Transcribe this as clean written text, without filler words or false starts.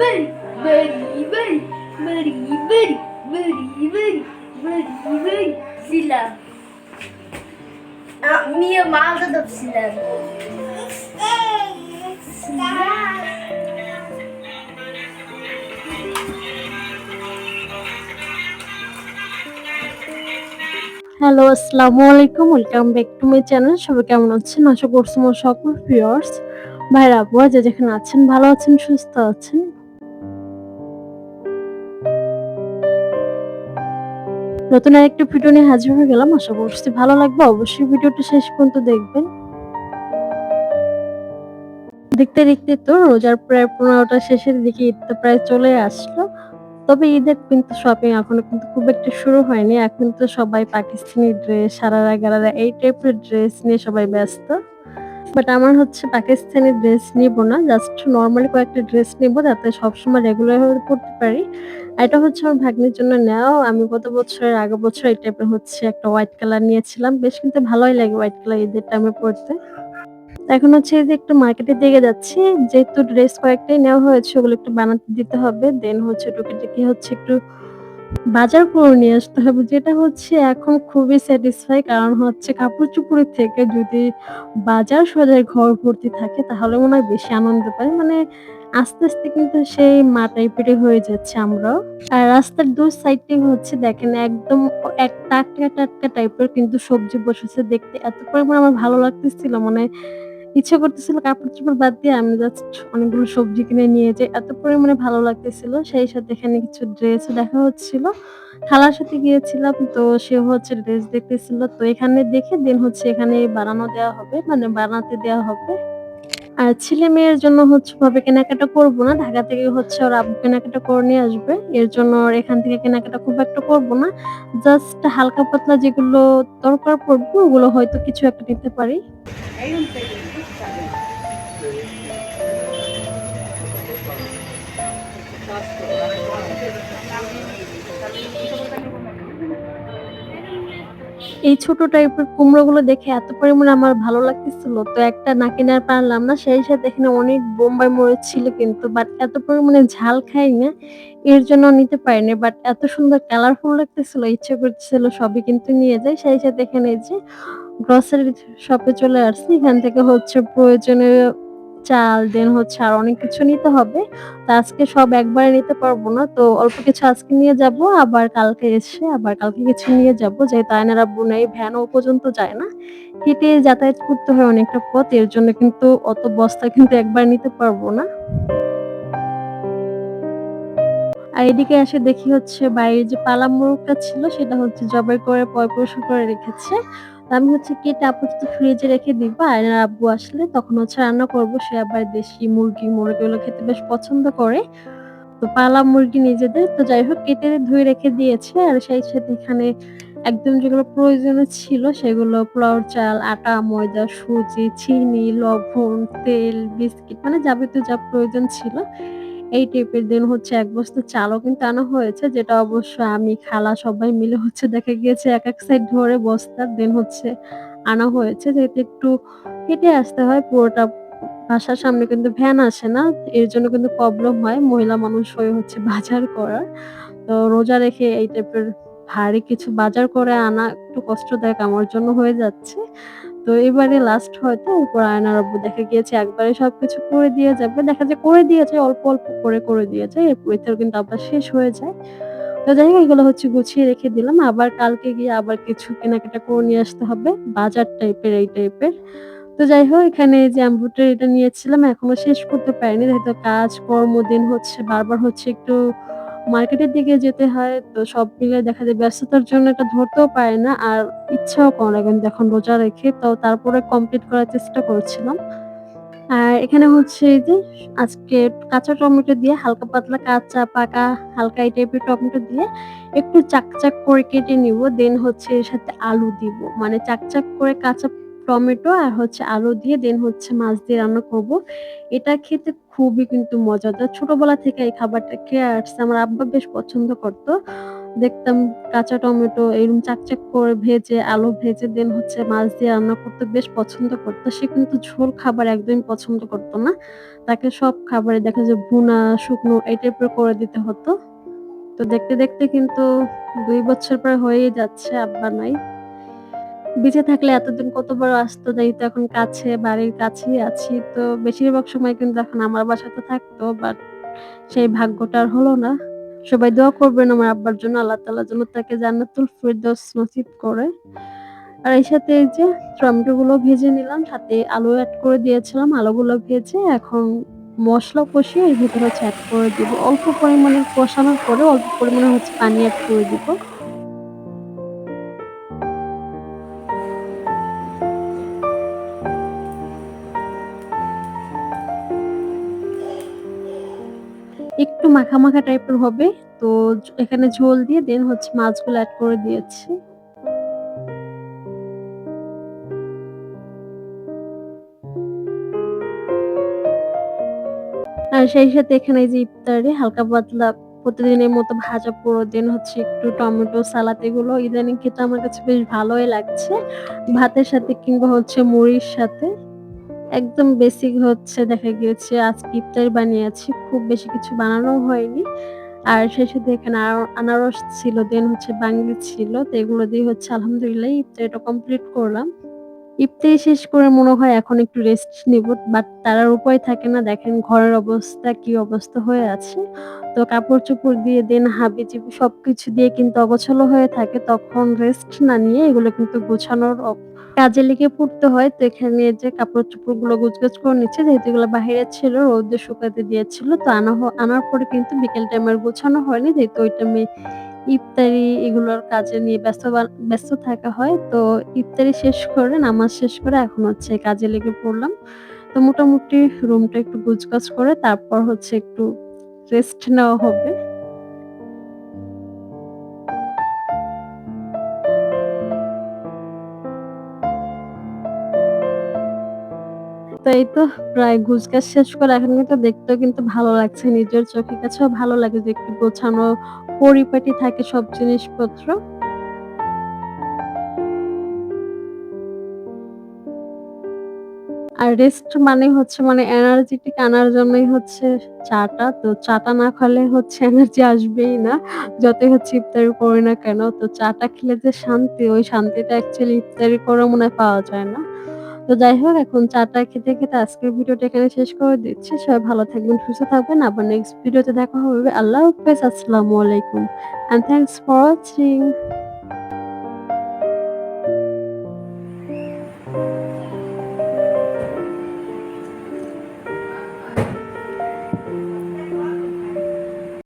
very, very, very, very, very, very, very, very, very ছিলাম। আমিও মালদা ছিলাম। হ্যালো, আসসালামু আলাইকুম। Welcome back to my channel. সবাই কেমন আছেন? আশা করছি আমার সকল ভিউয়ার্স, ভাইরা আপুরা যে যেখানে আছেন ভালো আছেন, সুস্থ আছেন। নতুন আরেকটা ভিডিও নিয়ে হাজির হয়ে গেলাম। আশা করছি ভালো লাগবে। অবশ্যই ভিডিওটা শেষ পর্যন্ত দেখবেন। দেখতে দেখতে তো রোজার প্রায় ১৫টা শেষের দিকে ঈদ তো প্রায় চলে আসলো। তবে ঈদের কিন্তু শপিং এখনো কিন্তু খুব একটা শুরু হয়নি। এখন তো সবাই পাকিস্তানি ড্রেস, সারারা গারারা এই টাইপের ড্রেস নিয়ে সবাই ব্যস্ত। বাট আমার হচ্ছে পাকিস্তানি ড্রেস নিবো না। জাস্ট নরমালি কয়েকটা ড্রেস নিবো যাতে সবসময় রেগুলার ভাবে পড়তে পারি। আর এটা হচ্ছে আমার ভাগ্নির জন্য নেওয়া। আমি গত বছরের আগের বছর এই টাইপের হচ্ছে একটা হোয়াইট কালার নিয়েছিলাম। বেশ কিন্তু ভালোই লাগে হোয়াইট কালার ঈদের টাইমে পড়তে। তো এখন হচ্ছে এই যে একটু মার্কেটের দিকে যাচ্ছি। যেহেতু ড্রেস কয়েকটাই নেওয়া হয়েছে ওগুলো একটু বানাতে দিতে হবে। দেন হচ্ছে টুকিটাকি হচ্ছে একটু বাজার করে নিয়ে আসতে হবে। যেটা হচ্ছে এখন খুবই স্যাটিসফাই। কারণ হচ্ছে কাপড়-চোপড়ের থেকে যদি বাজার সদাই ঘর ভর্তি থাকে তাহলে মনে হয় বেশি আনন্দ পাই। মানে আস্তে, আস্তে কিন্তু সেই মা টাইপেরই হয়ে যাচ্ছি আমরাও। আর রাস্তার ২ সাইডটাই হচ্ছে দেখেন একদম এক টাটকা, টাটকা টাইপের কিন্তু সবজি বসেছে। দেখতে এত পরিমাণ আমার ভালো লাগতেছিল মানে ইচ্ছে করতেছিল কাপড়-চোপড় বাদ দিয়ে আমি জাস্ট অনেকগুলো সবজি কিনে নিয়ে যাই। এত পরিমাণে ভালো লাগতেছিল। সেই সাথে এখানে কিছু ড্রেসও দেখা হচ্ছিল। খালার সাথে গিয়েছিলাম তো সেও হচ্ছে ড্রেস দেখতেছিল। তো এখানে দেখে দেন হচ্ছে এখানে বানানো দেওয়া হবে। মানে বানাতে দেওয়া হবে। আর ছেলে-মেয়ের জন্য হচ্ছে ওভাবে কেনাকাটা করব না। ঢাকা থেকে হচ্ছে ওর আব্বু কেনাকাটা করে নিয়ে আসবে। এর জন্য আর এখান থেকে কেনাকাটা খুব একটা করব না। জাস্ট হালকা পাতলা যেগুলো দরকার পড়বে ওগুলো হয়তো কিছু একটা নিতে পারি। এই ছোট টাইপের কুমড়োগুলো দেখে এত পরিমাণে আমার ভালো লাগতেছিল তো একটা না কিনে আর পারলাম না। সেই সাথে এখানে অনেক বোম্বাই মরিচ ছিল কিন্তু বাট এত পরিমাণে ঝাল খাই না। এর জন্য নিতে পারিনি। বাট এত সুন্দর কালারফুল লাগতেছিল ইচ্ছে করতেছিল সবই কিন্তু নিয়ে যাই। সেই সাথে এখানে এই যে গ্রোসারি শপে চলে আসছি। এখান থেকে হচ্ছে প্রয়োজনীয় চাল দেন হচ্ছে আর অনেক কিছু নিতে হবে। তো আজকে সব একবারে নিতে পারবো না। তো অল্প কিছু আজকে নিয়ে যাবো। আবার কালকে এসে আবার কালকে কিছু নিয়ে যাবো। যেহেতু আয়নার আব্বু নেই, ভ্যানও ও পর্যন্ত যায় না। হেঁটে যাতায়াত করতে হয় অনেকটা পথ। এর জন্য কিন্তু অত বস্তা কিন্তু একবার নিতে পারবো না। আর এদিকে এসে দেখি হচ্ছে বাইরে যে পালা মোরগটা ছিল সেটা হচ্ছে জবাই করে পরিষ্কার করে রেখেছে। তো আমি হচ্ছে কেটে আপাতত ফ্রিজে রেখে দিব। আয়নার আব্বু আসলে তখন হচ্ছে রান্না করব। সে আবার দেশি মুরগি, মোরগগুলো খেতে বেশ পছন্দ করে। তো পালা মুরগি নিজেদের। তো যাই হোক কেটে ধুয়ে রেখে দিয়েছে। আর সেই সাথে এখানে একদম যেগুলো প্রয়োজনীয় ছিল সেগুলো পোলাওর চাল, আটা, ময়দা, সুজি, চিনি, লবণ, তেল, বিস্কিট মানে যাবতীয় যা প্রয়োজন ছিল এই টাইপের। দেন হচ্ছে ১ বস্তা চালও কিন্তু আনা হয়েছে যেটা অবশ্য আমি, খালা সবাই মিলে হচ্ছে দেখা গিয়েছে এক সাইড ধরে বস্তার দেন হচ্ছে আনা হয়েছে। যেহেতু একটু হেঁটে আসতে হয় পুরোটা বাসার সামনে কিন্তু ভ্যান আসে না। এর জন্য কিন্তু প্রবলেম হয় মহিলা মানুষ হয়ে হচ্ছে বাজার করার। তো রোজা রেখে এই টাইপের ভারী কিছু বাজার করে আনা একটু কষ্টদায়ক আমার জন্য হয়ে যাচ্ছে। তো এবারে লাস্ট হয়তো এরপর আয়নার আব্বু দেখা গিয়েছে একবারে সবকিছু করে দিয়ে যাবে। দেখা যায় করে দিয়ে যায় অল্প, অল্প করে দিয়ে যায়। এর ভিতরে কিন্তু আবার শেষ হয়ে যায়। তো যাই হোক এগুলো হচ্ছে গুছিয়ে রেখে দিলাম। আবার কালকে গিয়ে আবার কিছু কেনাকাটা করে নিয়ে আসতে হবে। বাজার টাইপের এই টাইপের। তো যাই হোক এখানে এই যে এমব্রয়ডারিটা নিয়েছিলাম এখনো শেষ করতে পারিনি। যেহেতু কাজকর্ম দিন হচ্ছে বারবার হচ্ছে একটু মার্কেটের দিকে যেতে হয়। তো সব মিলে দেখা যায় ব্যস্ততার জন্য এটা ধরতেও পারি না। আর ইচ্ছাও করে না কিন্তু এখন রোজা রেখে। তো তারপরে কমপ্লিট করার চেষ্টা করছিলাম। আর এখানে হচ্ছে এই যে আজকে কাঁচা টমেটো দিয়ে হালকা পাতলা কাঁচা, পাকা হালকা এই টাইপের টমেটো দিয়ে একটু চাকচাক করে কেটে নিবো। দেন হচ্ছে এর সাথে আলু দিব। মানে চাকচাক করে কাঁচা টমেটো আর হচ্ছে আলু দিয়ে দেন হচ্ছে মাছ দিয়ে রান্না করব। এটা খেতে খুবই কিন্তু মজাদার। ছোটবেলা থেকে এই খাবারটা খেয়ে আসছি। আমার আব্বা বেশ পছন্দ করত। দেখতাম কাঁচা টমেটো এরকম চাকচাক করে ভেজে, আলু ভেজে দেন হচ্ছে মাছ দিয়ে রান্না করতে বেশ পছন্দ করত। সে কিন্তু ঝোল খাবার একদমই পছন্দ করত না। তাকে সব খাবারে দেখা যায় ভুনা, শুকনো এই টাইপের করে দিতে হতো। তো দেখতে, দেখতে কিন্তু ২ বছর প্রায় হয়েই যাচ্ছে আব্বা নাই। বেঁচে থাকলে এতদিন কতবার আসতো, যেহেতু এখন কাছে, বাড়ির কাছেই আছি। তো বেশিরভাগ সময় কিন্তু এখন আমার বাসাতে থাকতো। বাট সেই ভাগ্যটা আর হলো না। সবাই দোয়া করবেন আমার আব্বার জন্য। আল্লাহ তাআলা যেন তাকে জান্নাতুল ফেরদৌস নসিব করে। আর এর সাথে এই যে টমেটো গুলো ভেজে নিলাম, সাথে আলু এড করে দিয়েছিলাম। আলুগুলো ভেজে এখন মসলা কষিয়ে এর ভিতরে হচ্ছে এড করে দিব। অল্প পরিমাণে কষানোর পরে অল্প পরিমাণে হচ্ছে পানি এড করে দিব। একটু মাখা, মাখা টাইপের হবে। তো এখানে ঝোল দিয়ে দেন হচ্ছে মাছগুলো এড করে দিয়েছি। আর সেই সাথে এখানে এই যে ইফতারে হালকা পাতলা প্রতিদিনের মতো ভাজা পোড়ো দেন হচ্ছে একটু টমেটো সালাদ এগুলো ইদানিং খেতে আমার কাছে বেশ ভালোই লাগছে। ভাতের সাথে কিংবা হচ্ছে মুড়ির সাথে। একদম বেসিক হচ্ছে দেখা গিয়েছে আজকে ইফতারি বানিয়েছি। খুব বেশি কিছু বানানোও হয়নি। আর সেই সাথে এখানে আনারস ছিল, দেন হচ্ছে বাঙ্গি ছিল। তো এগুলো দিয়ে হচ্ছে আলহামদুলিল্লাহ ইফতারিটা কমপ্লিট করলাম। ইফতারি শেষ করে মনে হয় এখন একটু রেস্ট নিব। বাট তার আর উপায় থাকে না। দেখেন ঘরের অবস্থা কি অবস্থা হয়ে আছে। তো কাপড়-চোপড় দিয়ে দেন হাবিজাবি সবকিছু দিয়ে কিন্তু অগোছালো হয়ে থাকে। তখন রেস্ট না নিয়ে এগুলো কিন্তু গোছানোর কাজে লেগে পড়তে হয়। তো এখানে যে কাপড়-চোপড়গুলো গোছগাছ করে নিচ্ছে, যেহেতু এগুলো বাহিরে ছিল রোদে শুকাতে দিয়েছিল। তো আনার পরে কিন্তু বিকেল টাইমে আর গোছানো হয়নি। যেহেতু ওই টাইমে ইফতারি এগুলোর কাজে নিয়ে ব্যস্ত থাকা হয়। তো ইফতারি শেষ করে নামাজ শেষ করে এখন হচ্ছে কাজে লেগে পড়লাম। তো মোটামুটি রুমটা একটু গুছগাছ করে তারপর হচ্ছে একটু রেস্ট নেওয়া হবে। তো এই তো প্রায় গুছগাছ শেষ করে এখন কিন্তু দেখতেও কিন্তু ভালো লাগছে। নিজের চোখের কাছেও ভালো লাগে যে একটু গোছানো পরিপাটি থাকে সব জিনিসপত্র। আর রেস্ট মানে হচ্ছে মানে এনার্জেটিক আনার জন্যই হচ্ছে চাটা। তো চাটা না খেলে হচ্ছে এনার্জি আসবেই না। যতই হচ্ছে ইফতারি করি না কেন। তো চাটা খেলে যে শান্তি, ওই শান্তিটা অ্যাকচুয়ালি ইফতারি করে মনে হয় পাওয়া যায় না। তো যাই হোক এখন চাটা খেতে, খেতে আজকের ভিডিওটা এখানে শেষ করে দিচ্ছি। সবাই ভালো থাকবেন, সুস্থ থাকবেন। আবার নেক্সট ভিডিওতে দেখা হবে। আল্লাহ হাফেজ। আসসালামু আলাইকুম। And thanks for watching.